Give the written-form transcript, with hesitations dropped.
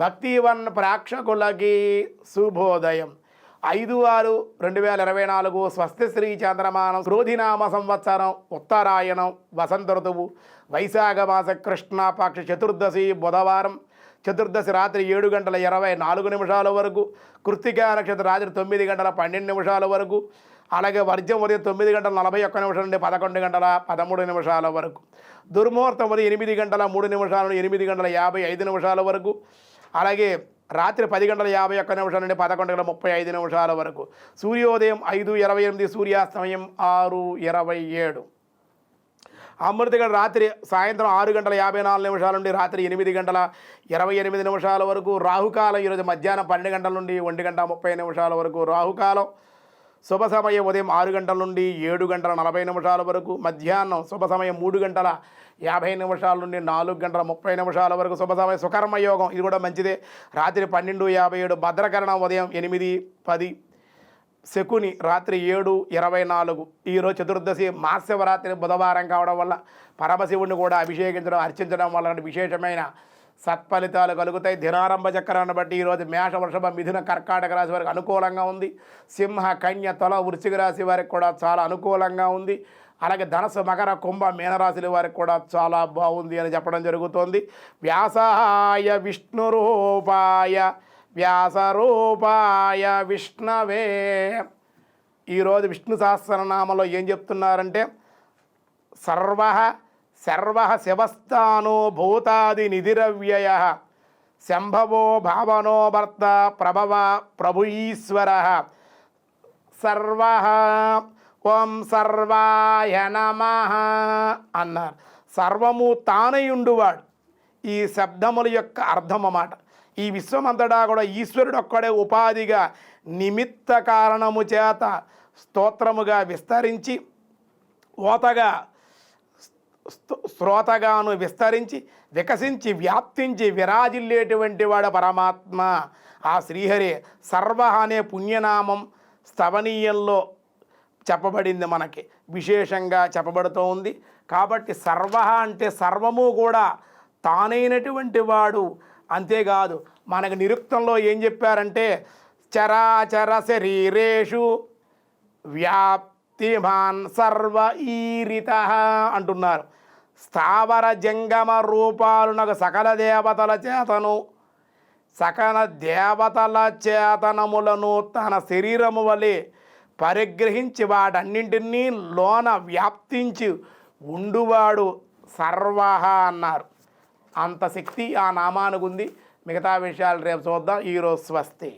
భక్తివన్ ప్రేక్షకులకి శుభోదయం. 5/6/2024 స్వస్తి శ్రీ చంద్రమానం క్రోధినామ సంవత్సరం ఉత్తరాయణం వసంత ఋతువు వైశాఖ మాస కృష్ణపక్ష చతుర్దశి బుధవారం. చతుర్దశి రాత్రి 7:24 వరకు, కృత్తికా నక్షత్రం రాత్రి 9:12 వరకు, అలాగే వర్జం ఉదయం 9:41 నుండి 11:13 వరకు, దుర్ముహూర్తం ఉదయం 8:03 నుండి 8:55 వరకు, అలాగే రాత్రి 10:51 నుండి 11:35 వరకు, సూర్యోదయం 5:28, సూర్యాస్తమయం 6:27. అమృతగడ రాత్రి సాయంత్రం 6:54 నుండి రాత్రి 8:28 వరకు, రాహుకాలం ఈరోజు మధ్యాహ్నం 12 గంటల నుండి 1:30 వరకు రాహుకాలం. శుభ సమయం ఉదయం 6 గంటల నుండి 7:40 వరకు, మధ్యాహ్నం శుభ సమయం 3:50 నుండి 4:30 వరకు శుభ సమయం. సుకర్మయోగం ఇది కూడా మంచిదే, రాత్రి 12:57, భద్రకరణం ఉదయం 8:10, శకుని రాత్రి 7:24. ఈరోజు చతుర్దశి మహాశివరాత్రి బుధవారం కావడం వల్ల పరమశివుడిని కూడా అభిషేకించడం అర్చించడం వల్ల విశేషమైన సత్ఫలితాలు కలుగుతాయి. దినారంభ చక్రాన్ని బట్టి ఈరోజు మేష, వృషభ, మిథున, కర్కాటక రాశి వారికి అనుకూలంగా ఉంది. సింహ, కన్య, తుల, వృశ్చిక రాశి వారికి కూడా చాలా అనుకూలంగా ఉంది. అలాగే ధనస్సు, మకర, కుంభ, మీనరాశుల వారికి కూడా చాలా బాగుంది అని చెప్పడం జరుగుతోంది. వ్యాసాయ విష్ణురూపాయ వ్యాసరూపాయ విష్ణవే. ఈరోజు విష్ణు సహస్రనామంలో ఏం చెప్తున్నారంటే, సర్వ శివస్థానో భూతాది నిధిరవ్యయ శంభవో భావనో భర్త ప్రభవ ప్రభు ఈశ్వర సర్వ ఓం సర్వాయ నమః అన్నారు. సర్వము తానయుండువాడు ఈ శబ్దముల యొక్క అర్థం అన్నమాట. ఈ విశ్వమంతటా కూడా ఈశ్వరుడు ఒక్కడే ఉపాధిగా నిమిత్త కారణము చేత స్తోత్రముగా విస్తరించి ఓతగా శ్రోతగాను విస్తరించి వికసించి వ్యాప్తించి విరాజిల్లేటువంటి వాడు పరమాత్మ ఆ శ్రీహరి. సర్వ అనే పుణ్యనామం స్తవనీయంలో చెప్పబడింది, మనకి విశేషంగా చెప్పబడుతూ ఉంది. కాబట్టి సర్వ అంటే సర్వము కూడా తానైనటువంటి వాడు. అంతేకాదు మనకు నిరుక్తంలో ఏం చెప్పారంటే, చరాచర శరీరేషు వ్యాప్తిమాన్ సర్వ ఈరిత అంటున్నారు. స్థావర జంగమ రూపాలునకు సకల దేవతల చేతనములను తన శరీరము వలె పరిగ్రహించి వాటన్నింటినీ లోన వ్యాప్తించి ఉండువాడు సర్వ అన్నారు. అంత శక్తి ఆ నామానికి ఉంది. మిగతా విషయాలు రేపు చూద్దాం. ఈరోజు స్వస్తి.